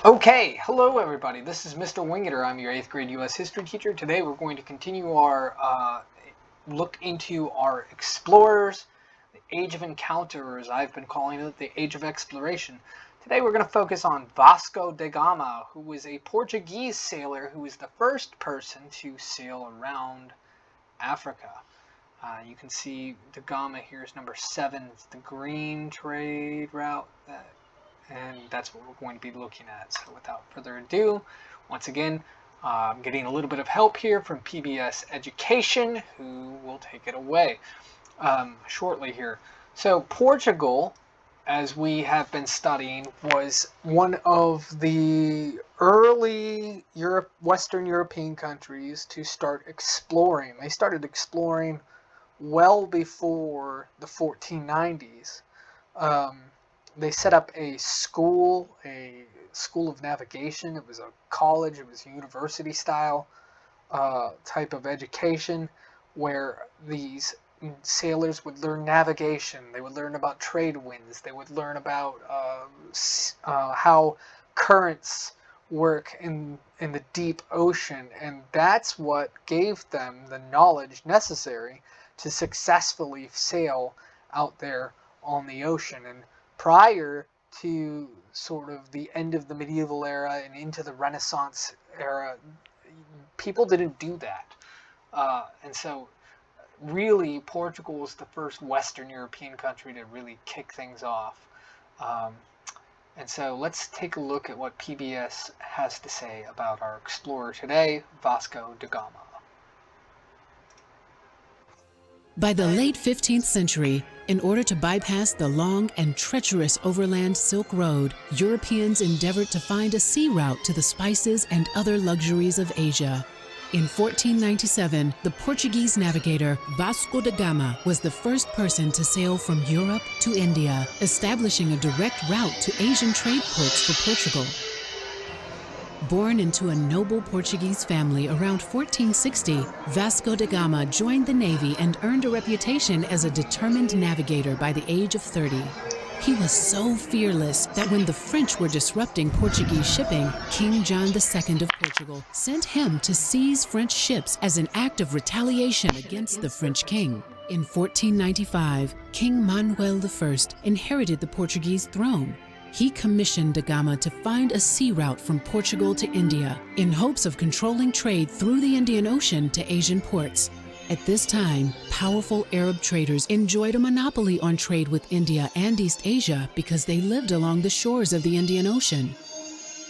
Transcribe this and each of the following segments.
Okay, hello everybody. This is Mr. Wingerter. I'm your 8th grade U.S. history teacher. Today we're going to continue our look into our explorers, the Age of Encounterers. I've been calling it the Age of Exploration. Today we're going to focus on Vasco da Gama, who was a Portuguese sailor who was the first person to sail around Africa. You can see da Gama here is number 7. It's the green trade route and that's what we're going to be looking at. So without further ado, once again, I'm getting a little bit of help here from PBS Education, who will take it away shortly here. So Portugal, as we have been studying, was one of the early Western European countries to start exploring. They started exploring well before the 1490s. They set up a school of navigation. It was a college. It was university style type of education where these sailors would learn navigation. They would learn about trade winds. They would learn about how currents work in the deep ocean, and that's what gave them the knowledge necessary to successfully sail out there on the ocean. And prior to sort of the end of the medieval era and into the Renaissance era, people didn't do that. And so really Portugal was the first Western European country to really kick things off. And so let's take a look at what PBS has to say about our explorer today, Vasco da Gama. By the late 15th century, in order to bypass the long and treacherous overland Silk Road, Europeans endeavored to find a sea route to the spices and other luxuries of Asia. In 1497, the Portuguese navigator Vasco da Gama was the first person to sail from Europe to India, establishing a direct route to Asian trade ports for Portugal. Born into a noble Portuguese family around 1460, Vasco da Gama joined the Navy and earned a reputation as a determined navigator by the age of 30. He was so fearless that when the French were disrupting Portuguese shipping, King John II of Portugal sent him to seize French ships as an act of retaliation against the French king. In 1495, King Manuel I inherited the Portuguese throne. He commissioned da Gama to find a sea route from Portugal to India in hopes of controlling trade through the Indian Ocean to Asian ports. At this time, powerful Arab traders enjoyed a monopoly on trade with India and East Asia because they lived along the shores of the Indian Ocean.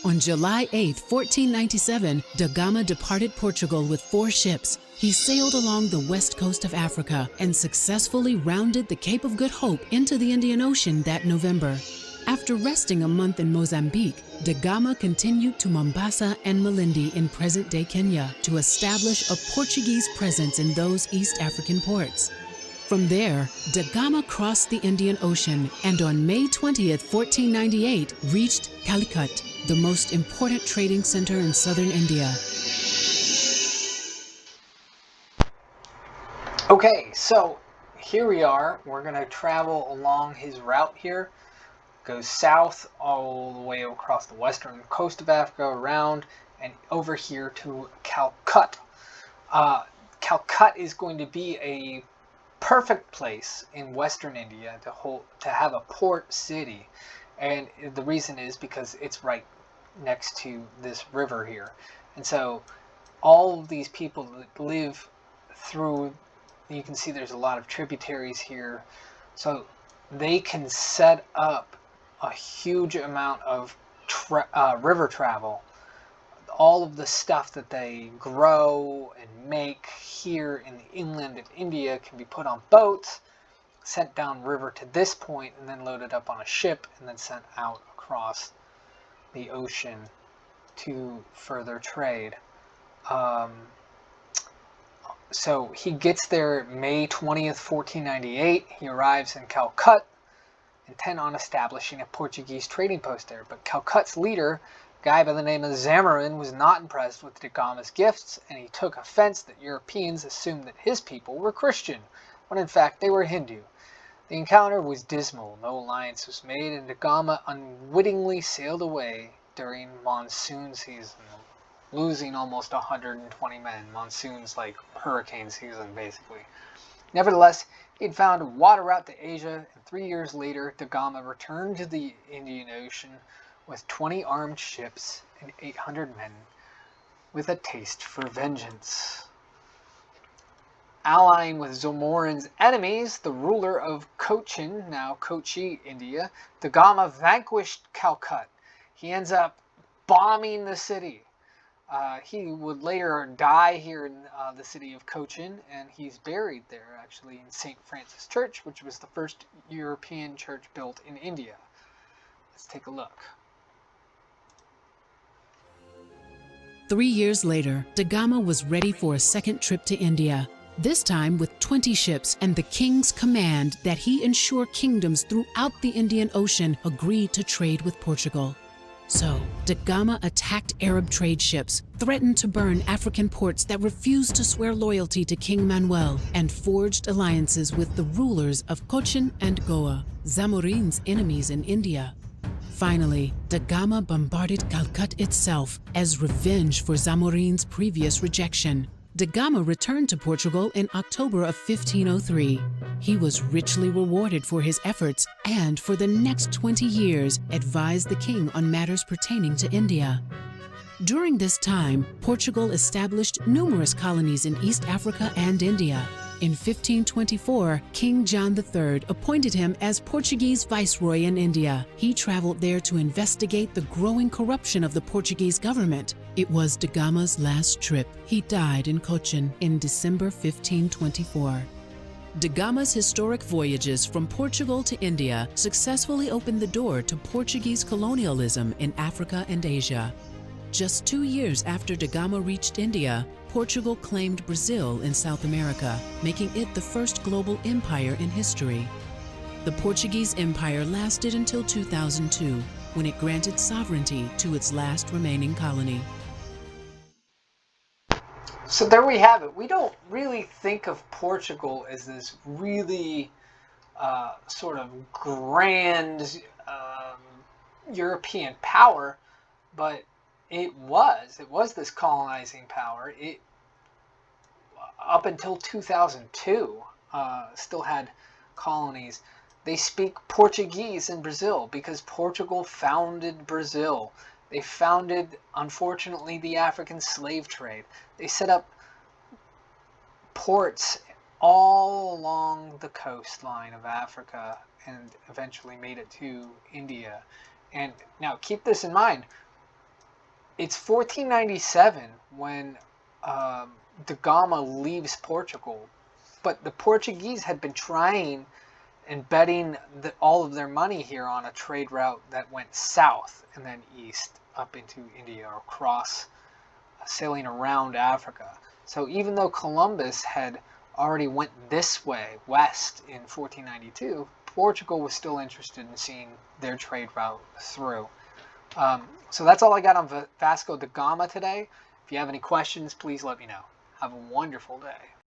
On July 8, 1497, da Gama departed Portugal with 4 ships. He sailed along the west coast of Africa and successfully rounded the Cape of Good Hope into the Indian Ocean that November. After resting a month in Mozambique, da Gama continued to Mombasa and Malindi in present-day Kenya to establish a Portuguese presence in those East African ports. From there, da Gama crossed the Indian Ocean and on May 20, 1498, reached Calicut, the most important trading center in southern India. Okay, so here we are. We're going to travel along his route here. Goes south all the way across the western coast of Africa, around and over here to Calcutta. Calcutta is going to be a perfect place in western India to have a port city, and the reason is because it's right next to this river here, and so all of these people that live through, you can see there's a lot of tributaries here, so they can set up a huge amount of river travel. All of the stuff that they grow and make here in the inland of India can be put on boats, sent down river to this point, and then loaded up on a ship and then sent out across the ocean to further trade. So he gets there May 20th, 1498. He arrives in Calcutta, intent on establishing a Portuguese trading post there. But Calcutta's leader, a guy by the name of Zamarin, was not impressed with da Gama's gifts, and he took offense that Europeans assumed that his people were Christian, when in fact they were Hindu. The encounter was dismal, no alliance was made, and da Gama unwittingly sailed away during monsoon season, losing almost 120 men. Monsoon's like hurricane season, basically. Nevertheless, he'd found a water route to Asia, and 3 years later, Da Gama returned to the Indian Ocean with 20 armed ships and 800 men, with a taste for vengeance. Allying with Zamorin's enemies, the ruler of Cochin, now Kochi, India, Da Gama vanquished Calcutta. He ends up bombing the city. He would later die here in the city of Cochin, and he's buried there, actually, in St. Francis Church, which was the first European church built in India. Let's take a look. 3 years later, Da Gama was ready for a second trip to India, this time with 20 ships and the king's command that he ensure kingdoms throughout the Indian Ocean agreed to trade with Portugal. So, Da Gama attacked Arab trade ships, threatened to burn African ports that refused to swear loyalty to King Manuel, and forged alliances with the rulers of Cochin and Goa, Zamorin's enemies in India. Finally, Da Gama bombarded Calcutta itself as revenge for Zamorin's previous rejection. Da Gama returned to Portugal in October of 1503. He was richly rewarded for his efforts and for the next 20 years advised the king on matters pertaining to India. During this time, Portugal established numerous colonies in East Africa and India. In 1524, King John III appointed him as Portuguese viceroy in India. He traveled there to investigate the growing corruption of the Portuguese government. It was Da Gama's last trip. He died in Cochin in December 1524. Da Gama's historic voyages from Portugal to India successfully opened the door to Portuguese colonialism in Africa and Asia. Just 2 years after Da Gama reached India, Portugal claimed Brazil in South America, making it the first global empire in history. The Portuguese Empire lasted until 2002, when it granted sovereignty to its last remaining colony. So there we have it. We don't really think of Portugal as this really sort of grand European power, but it was this colonizing power. It, up until 2002, still had colonies. They speak Portuguese in Brazil because Portugal founded Brazil. They founded, unfortunately, the African slave trade. They set up ports all along the coastline of Africa and eventually made it to India. And now keep this in mind. It's 1497 when Da Gama leaves Portugal, but the Portuguese had been trying and betting all of their money here on a trade route that went south and then east up into India, or across, sailing around Africa. So even though Columbus had already went this way, west, in 1492, Portugal was still interested in seeing their trade route through. So that's all I got on Vasco da Gama today. If you have any questions, please let me know. Have a wonderful day.